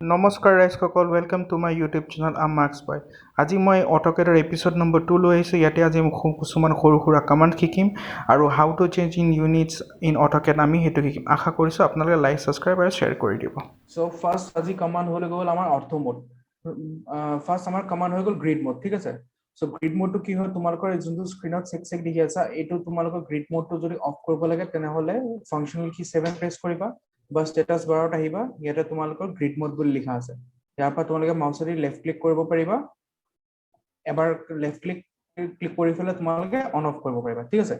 নমস্কাৰ ৰাইজসকল, welcome to my YouTube channel am marks boy. আজি মই অট'কেডৰ এপিছ'ড নম্বৰ 2 লৈ আহিছোঁ। ইয়াতে আজি কিছুমান সৰু সুৰা কমাণ্ড শিকিম আৰু how to change in units in AutoCAD আমি সেইটো শিকিম। আশা কৰিছোঁ আপোনালোকে লাইক, ছাবস্ক্ৰাইব আৰু শ্বেয়াৰ কৰি দিব। চ' ফাৰ্ষ্ট আজি কমাণ্ড হৈ গ'ল আমাৰ অৰ্থ মোড। ফাৰ্ষ্ট আমাৰ কমাণ্ড হৈ গ'ল গ্ৰিড মোড, ঠিক আছে। চ' গ্ৰিড মোডটো কি হয়, তোমালোকৰ যোনটো স্ক্ৰীণত চেক দেখি আছা, এইটো তোমালোকৰ গ্ৰিড মোডটো যদি অফ কৰিব লাগে তেনেহ'লে ফাংচনেল কি 7 প্ৰেছ কৰিবা বা ষ্টেটাছ বাৰত আহিবা। ইয়াতে তোমালোকৰ গ্ৰিড মোড বুলি লিখা আছে। ইয়াৰ পৰা তোমালোকে মাউচেদি লেফ্ট ক্লিক কৰিব পাৰিবা। এবাৰ লেফ্ট ক্লিক কৰি পেলাই তোমালোকে অন অফ কৰিব পাৰিবা, ঠিক আছে।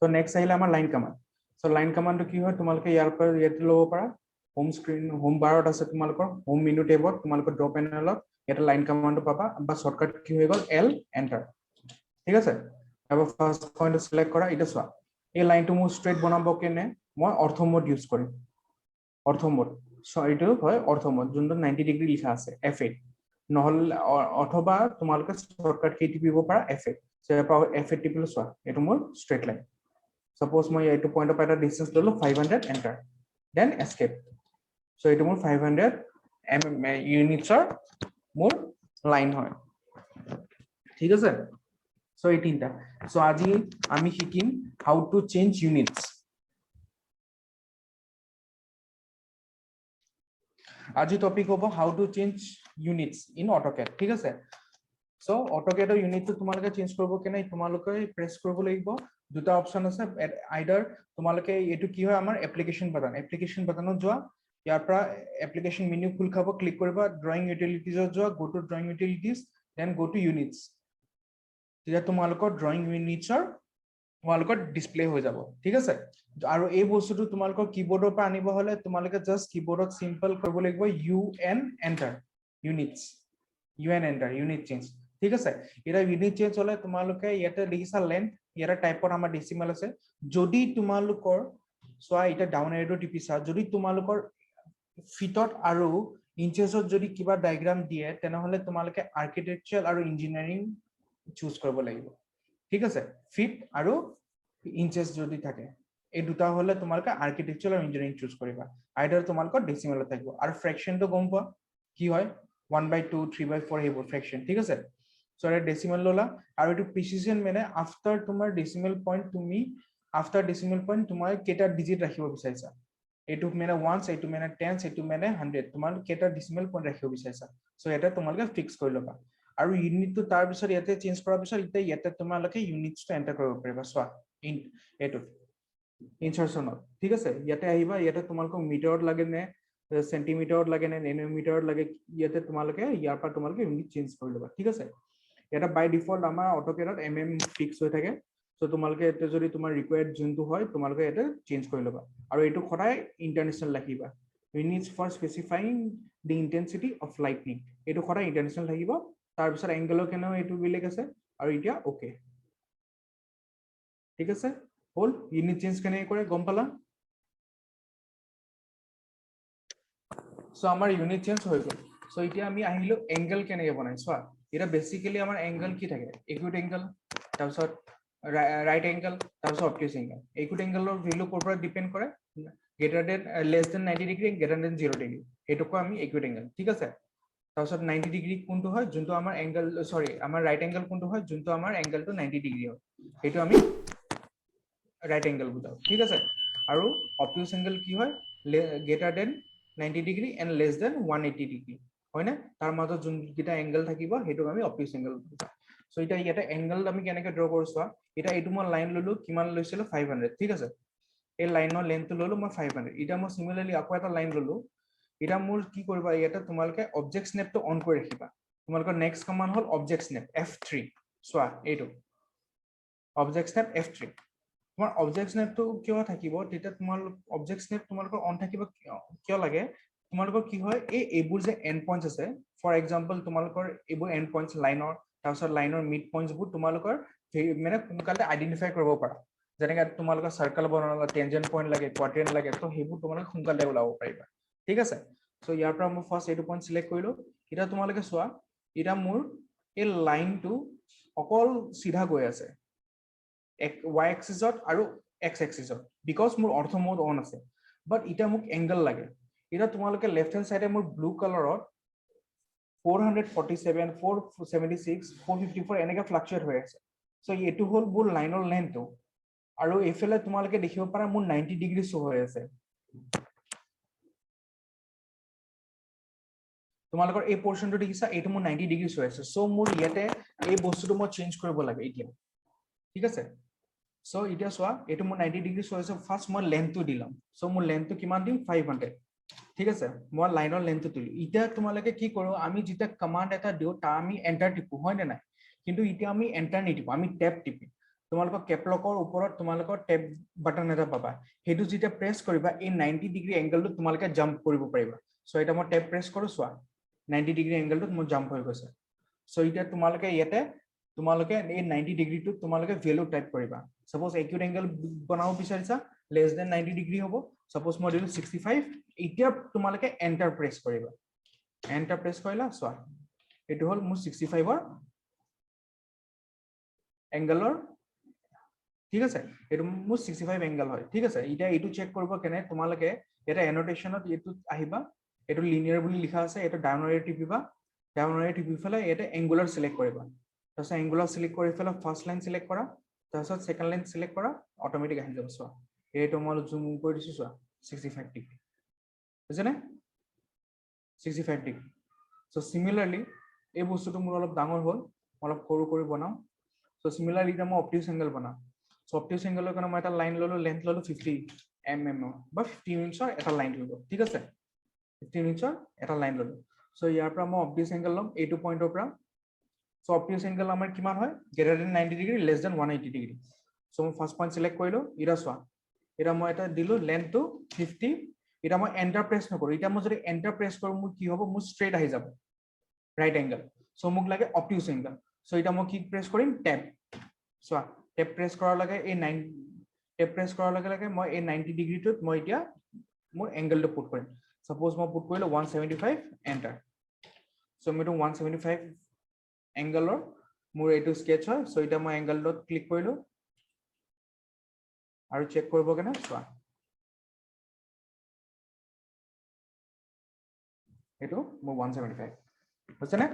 তো নেক্সট আহিলে আমাৰ লাইন কমাণ্ড। চ' লাইন কমাণ্ডটো কি হয়, তোমালোকে ইয়াৰ পৰা ইয়াতে ল'ব পাৰা। হোম স্ক্ৰীণ হোম বাৰত আছে তোমালোকৰ হোম মেনু টেবত তোমালোকৰ ড্ৰ পেনেলত ইয়াতে লাইন কমাণ্ডটো পাবা বা শ্বৰ্টকাট কি হৈ গ'ল এল এণ্টাৰ, ঠিক আছে। তাৰপৰা ফাৰ্ষ্ট পইণ্টটো চিলেক্ট কৰা। এতিয়া চোৱা, এই লাইনটো মোৰ ষ্ট্ৰেইট বনাব কেনে মই অৰ্থ মোড ইউজ কৰিম। অৰ্থ মোড, এইটো হয় অৰ্থ মোড, যোনটো 90 ডিগ্ৰী লিখা আছে F8, নহ'লে অথবা তোমালোকে শ্বৰ্টকাট কি টিপিব পাৰা F8। F8 টিপিলে চোৱা, এইটো মোৰ ষ্ট্ৰেইট লাইন। সাপোজ মই এইটো পইণ্টৰ পৰা এটা ডিষ্টেঞ্চ ল'লো 500 এণ্টাৰ, দেন এস্কেপ। চ' এইটো মোৰ 500 ইউনিটছৰ মোৰ লাইন হয়, ঠিক আছে। চ' এই তিনিটা। চ' আজি আমি শিকিম হাউ টু চেঞ্জ ইউনিটছ। আজি টপিক হ'ব how to change units in AutoCAD, ঠিক আছে। চ' অট'কেডৰ ইউনিটটো তোমালোকে চেঞ্জ কৰিব কেনে তোমালোকে প্ৰেছ কৰিব লাগিব। দুটা অপশ্যন আছে, আইদাৰ তোমালোকে এইটো কি হয় আমাৰ এপ্লিকেশ্যন বাটনত যোৱা। ইয়াৰ পৰা এপ্লিকেশ্যন মেনু খোল খাব, ক্লিক কৰিবা, ড্ৰয়িং ইউটিলিটিজত যোৱা, go to drawing utilities, then go to units. তেতিয়া তোমালোকৰ ড্ৰয়িং ইউনিটছৰ তোমালোকৰ ডিসপ্লে হৈ যাব, ঠিক আছে। আৰু এই বস্তুটো তোমালোকৰ কিবোৰ্ডৰ পৰা আনিব হলে তোমালোকে জাস্ট কিবোৰ্ডত সিম্পল কৰিব লাগিব UN enter, units, UN enter, unit change, ঠিক আছে। এটা ইউনিট চেঞ্জ হলে তোমালোকে ইয়াতে লিখিছা লেন্থ, ইয়াতে টাইপত আমাৰ ডেসিমেল আছে। যদি তোমালোকৰ চোৱা এটা ডাউন এৰোটো টিপিছা, যদি তোমালোকৰ ফিটত আৰু ইঞ্চেছত যদি কিবা ডায়াগ্ৰাম দিয়ে তেনেহলে তোমালোকে আৰ্কিটেকচাৰ আৰু ইঞ্জিনিয়াৰিং চুজ কৰিব লাগিব, ঠিক আছে। ফিট আৰু ইঞ্চেছ যদি থাকে এই দুটা হলে তোমালোকে আৰ্কিটেকচাৰ আৰু ইঞ্জিনিয়াৰিং চুজ কৰিবা। আইদাৰ তোমালোকৰ ডেসিমেলত থাকিব। আৰু ফ্ৰেকশনটো গম পোৱা কি হয়, 1/2 3/4 সেইবোৰ ফ্ৰেকশন, ঠিক আছে। চ' এটা ডেসিমেল ললা আৰু এইটো প্ৰিচিজন মানে আফটাৰ তোমাৰ ডেসিমেল পইণ্ট তুমি আফটাৰ ডেসিমেল পইণ্ট তোমাৰ কেইটা ডিজিট ৰাখিব বিচাৰিছা। এইটো মানে ওৱান্স, এইটো মানে টেন্স, এইটো মানে 100, তোমালোকে কেইটা ডেসিমেল পইণ্ট ৰাখিব বিচাৰিছা। চ' এটা তোমালোকে ফিক্স কৰি ল'বা। আৰু ইউনিটটো তাৰ পিছত ইয়াতে চেঞ্জ কৰাৰ পিছত ইয়াতে তোমালোকে ইউনিটছটো এন্টাৰ কৰিব পাৰিবা। চোৱা এইটোত ইনচাৰ্চনত, ঠিক আছে। ইয়াতে আহিবা, ইয়াতে তোমালোকক মিটাৰত লাগে নে চেণ্টিমিটাৰত লাগে নে নেনোমিটাৰত লাগে, ইয়াতে তোমালোকে ইয়াৰ পৰা তোমালোকে ইউনিট চেঞ্জ কৰি ল'বা, ঠিক আছে। ইয়াতে বাই ডিফল্ট আমাৰ অট'কেডত ফিক্স হৈ থাকে। চ' তোমালোকে ইয়াতে যদি তোমাৰ ৰিকুৱাৰ্ড যোনটো হয় তোমালোকে ইয়াতে চেঞ্জ কৰি ল'বা। আৰু এইটো সদায় ইণ্টাৰনেশ্যনেল ৰাখিবা, units for specifying the intensity of lightning, এইটো সদায় ইণ্টাৰনেশ্যনেল থাকিব। তাৰপিছত এংগেলৰ কেনেও এইটো বেলেগ আছে। আৰু এতিয়া অ'কে, ঠিক আছে, হ'ল। ইউনিট চেঞ্জ কেনেকৈ কৰে গম পালা। চ' আমাৰ ইউনিট চেঞ্জ হৈ গ'ল। চ' এতিয়া আমি আহিলো এংগেল কেনেকৈ বনাই। চোৱা, এতিয়া বেচিকেলি আমাৰ এংগেল কি থাকে, একুইট এংগেল, তাৰপিছত ৰাইট এংগেল, তাৰপিছত অবটিউজ এংগেল। একুইট এংগেলৰ ভেলু ক'ৰ পৰা ডিপেণ্ড কৰে, greater than less than 90 degree, greater than 0 degree, সেইটোকো আমি একুইট এংগেল, ঠিক আছে। তাৰপিছত 90 ডিগ্ৰী কোনটো হয়, যোনটো আমাৰ এংগেল, সৰি আমাৰ ৰাইট এংগেল কোনটো হয়, যোনটো আমাৰ এংগেলটো 90 ডিগ্ৰী হয়, সেইটো আমি ৰাইট এংগেল বুজাও, ঠিক আছে। আৰু অবটিউজ এংগেল কি হয়, greater than 90 degree and less than 180 degree, হয়নে। তাৰ মাজত যোনকেইটা এংগেল থাকিব সেইটোক আমি অবটিউজ এংগেল বুজাও। চ' এতিয়া ইয়াতে এংগেল আমি কেনেকৈ ড্ৰ কৰোঁ চোৱা। এতিয়া এইটো মই লাইন ললো, কিমান লৈছিলো 500, ঠিক আছে। এই লাইনৰ লেন্থটো ললো মই 500। এতিয়া মই চিমিলাৰলি আকৌ এটা লাইন ললো। এতিয়া মোৰ কি কৰিবা, ইয়াতে তোমালোকে অবজেক্ট স্নেপটো অন কৰি ৰাখিবা। তোমালোকৰ নেক্সট কমাণ্ড হ'ল অবজেক্ট স্নেপ F3। চোৱা এইটো অবজেক্ট স্নেপ F3। তোমাৰ অবজেক্ট স্নেপটো কিয় থাকিব, তেতিয়া তোমালোক অবজেক্ট স্নেপ তোমালোকৰ অন থাকিব কিয় লাগে, তোমালোকৰ কি হয় এইবোৰ যে এণ্ড পইণ্টছ আছে, ফৰ এক্সাম্পল তোমালোকৰ এইবোৰ এণ্ড পইণ্টছ লাইনৰ, তাৰপিছত লাইনৰ মিড পইণ্টছবোৰ তোমালোকৰ মানে সোনকালে আইডেন্টিফাই কৰিব পাৰা। যেনেকে তোমালোকৰ চাৰ্কেল বনালা, টেনজেন্ট পইণ্ট লাগে, কোৱাড্ৰেন্ট লাগে, তো সেইবোৰ তোমালোকে সোনকালে ওলাব পাৰিবা, ঠিক আছে। চ' ইয়াৰ পৰা মই ফাৰ্ষ্ট এইটো পইণ্ট চিলেক্ট কৰিলো। এতিয়া তোমালোকে চোৱা, এতিয়া মোৰ এই লাইনটো অকল চিধা গৈ আছে y এক্সিছত আৰু x এক্সিছত, বিকজ মোৰ অৰ্থ মোড অন আছে। বাট এতিয়া মোক এংগেল লাগে। এটা তোমালোকে লেফট হ্যান্ড সাইডে মোৰ ব্লু কালাৰত 447 476 454 এনেকৈ ফ্লাকচুৱেট হৈ আছে সো এইটো হ'ল মোৰ লাইনৰ লেন্থটো আৰু এইফালে তোমালোকে দেখিব পাৰা মোৰ 90 ডিগ্ৰী শো হৈ আছে তোমালোকৰ এই পোৰশনটো দেখিছা এইটো মোৰ 90 ডিগ্ৰী শো আছে সো মোৰ ইয়াতে এই বস্তুটো মই চেঞ্জ কৰিব লাগে এতিয়া ঠিক আছে সো এতিয়া চোৱা এইটো মোৰ 90 ডিগ্ৰী শো আছে ফাৰ্স্ট মই লেন্থটো দিলাম সো মোৰ লেন্থটো কিমান দিম 500 ঠিক আছে মই লাইনৰ লেন্থটো দিলো এতিয়া তোমালোকে কি কৰো আমি যেটা কমান্ড এটা দিও তা আমি এন্টাৰ টিপো হয় না নাই কিন্তু এতিয়া আমি এন্টাৰ নিটিপো আমি ট্যাব টিপি তোমালোকৰ কেপলকৰ ওপৰত তোমালোকৰ ট্যাব বাটন এটা পাবা হেতু যেতিয়া প্ৰেছ কৰিবা এই 90 ডিগ্ৰী এংগলটো তোমালোকে জাম্প কৰিব পাৰিবা সো এটা মই ট্যাব প্ৰেছ কৰো চোৱা 90 ডিগ্ৰী এংগলটো মই জাম্প হৈ গৈছে সো এতিয়া তোমালোকে ইয়াতে তোমালোকে এই 90 ডিগ্ৰীটো তোমালোকে ভ্যালু টাইপ কৰিবা সপোজ একিউট এংগল বনাও বিচাৰিছা লেস দেন 90 ডিগ্ৰী হ'ব সপোজ মই দিলো 65 এতিয়া তোমালোকে এন্টাৰ প্ৰেছ কৰিবা এন্টাৰ প্ৰেছ কৰিলা চোৱা এটো হল মোৰ 65 ৰ এংগলৰ ঠিক আছে এটো মোৰ 65 এংগল হয় ঠিক আছে এটা এটো চেক কৰিব কেনে তোমালোকে এটা এনোটেশনত এটো আহিবা এটো লিনিয়াৰ বুলি লিখা আছে এটো ডাউনৰে টিপিবা ডাউনৰে টিপি ফেলে এটা এংগুলাৰ সিলেক্ট কৰিবা তাৰপিছত এংগুলাৰ সিলেক্ট কৰি ফেলে ফাৰ্স্ট লাইন সিলেক্ট কৰা তাৰপিছত সেকেন্ড লাইন সিলেক্ট কৰা অটোমেটিক আহি যাব চোৱা এইটো মই জুম কৰি দিছো চোৱা 65 ডিগ্ৰী বুঝছনে 65 ডিগ্ৰী সো সিমিলাৰলি এই বস্তুটো মোৰ অলপ ডাঙৰ হ'ল অলপ সৰু কৰি বনাও সো সিমিলাৰলি এটা মই অপটিউচ এংগল বনাও সো অপটিউচ এংগলৰ কাৰণে মই এটা লাইন ললো লেন্থ ললো 50 mm বা 15 ইঞ্চৰ এটা লাইন ললো ঠিক আছে 15 ইঞ্চৰ এটা লাইন ললো সো ইয়াৰ পৰা মই অপটিউচ এংগল লম এইটো পইণ্টৰ পৰা সো অপটিউচ এংগল আমাৰ কিমান হয় greater than 90 degree less than 180 degree so মই ফাৰ্স্ট পইণ্ট সিলেক্ট কৰিলো ইৰা চোৱা ইৰা মই এটা দিলো লেন্থটো 50 এটা মই এন্টাৰ প্ৰেছ নকৰো এটা মই যদি এন্টাৰ প্ৰেছ কৰো মোৰ কি হ'ব মোৰ স্ট্ৰেট আহি যাব ৰাইট এংগল সো মোক লাগে অপটিউচ এংগল সো এটা মই কি প্ৰেছ কৰিম ট্যাব চোৱা ট্যাব প্ৰেছ কৰাৰ লগে এই 9 ট্যাব প্ৰেছ কৰাৰ লগে মই এই 90 ডিগ্ৰীটোত মই এতিয়া মোৰ এংগলটো পুট কৰিম সপোজ মই পুট কৰিলো 175 এন্টাৰ সো মই 175 এংগলৰ মোৰ এইটো স্কেচ হয় সো এটা মই এংগলটো ক্লিক কৰিলো আৰু চেক কৰিব কেনে চোৱা এটো মোৰ 175 বুঝছনে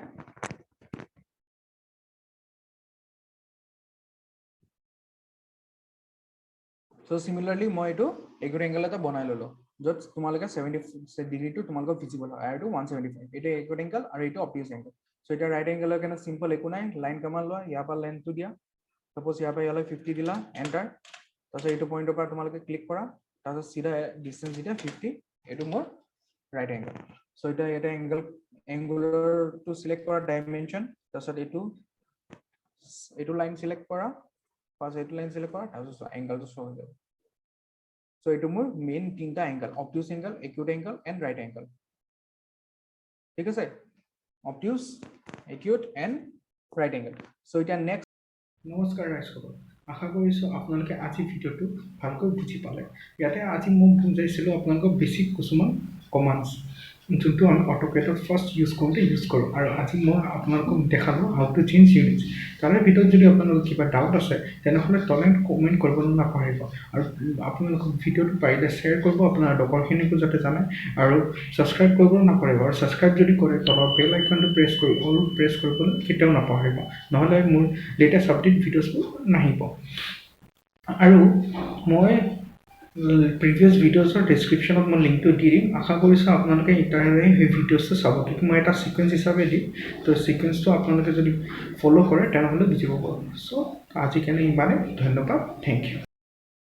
সো সিমিলাৰলি মই এটো একুৰেট এংগল এটা বনাই ললো যত তোমালোকে 70 ডিগ্ৰী টু তোমালোকৰ ভিজিবল হয় আৰু 175 এটো একুৰেট এংগল আৰু এটো অপটিউচ এংগল সো এটা ৰাইট এংগলৰ কাৰণে সিম্পল একো নাই লাইন কমান লোৱা ইয়াৰ পৰা লেন্থটো দিয়া সপোজ ইয়াৰ পৰা ইয়ালৈ 50 দিলা এন্টাৰ তাৰপিছত এইটো পইণ্টৰ পৰা তোমালোকে ক্লিক কৰা তাৰপিছত সিধা ডিসটেন্স দিটা 50 এটো মোৰ ৰাইট এংগল সো এটা এটা এংগুলাৰ টু সিলেক্ট কৰা ডাইমেনশন তাৰপিছত এইটো লাইন সিলেক্ট কৰা ফাৰ্স্ট এইটো লাইন সিলেক্ট কৰা তাৰপিছত এংগলটো শো হৈ যাব সো এইটো মোৰ মেইন তিনটা angle obtuse angle acute angle and right angle ঠিক আছে obtuse acute and right angle so এটা নেক্সট নমস্কাৰ ৰাইজসকল আশা কৰিছো আপোনালোকে আজি ভিডিঅ'টো ভালকৈ বুজি পালে ইয়াতে আজি মই বুজাইছিলোঁ আপোনালোকক বেছিক কিছুমান কমাণ্ডছ যোনটো আমি অটোকেটত ফাৰ্ষ্ট ইউজ কৰোঁতে ইউজ কৰোঁ আৰু আজি মই আপোনালোকক দেখালোঁ হাউ টু চেঞ্জ ইউনিটছ তাৰে ভিতৰত যদি আপোনালোকৰ কিবা ডাউট আছে তেনেহ'লে তলে কমেণ্ট কৰিবলৈ নাপাহৰিব আৰু আপোনালোকক ভিডিঅ'টো পাৰিলে শ্বেয়াৰ কৰিব আপোনাৰ লগৰখিনিকো যাতে জানে আৰু ছাবস্ক্ৰাইব কৰিবলৈ নাপাহৰিব আৰু ছাবস্ক্ৰাইব যদি কৰে তলৰ বেল আইকনটো প্ৰেছ কৰি অল প্ৰেছ কৰিবলৈ কেতিয়াও নাপাহৰিব নহ'লে মোৰ লেটেষ্ট আপডেট ভিডিঅ'ছবোৰ নাহিব আৰু মই প্ৰিভিয়াছ ভিডিঅ'ছৰ ডেছক্ৰিপশ্যনত মই লিংকটো দি দিম আশা কৰিছোঁ আপোনালোকে ইণ্টাৰনেটে সেই ভিডিঅ'ছটো চাব কিন্তু মই এটা ছিকুৱেঞ্চ হিচাপে দিম তো ছিকুৱেঞ্চটো আপোনালোকে যদি ফ'ল' কৰে তেনেহ'লে বুজিব পাৰিব চ' আজি কাৰণে ইমানে ধন্যবাদ থেংক ইউ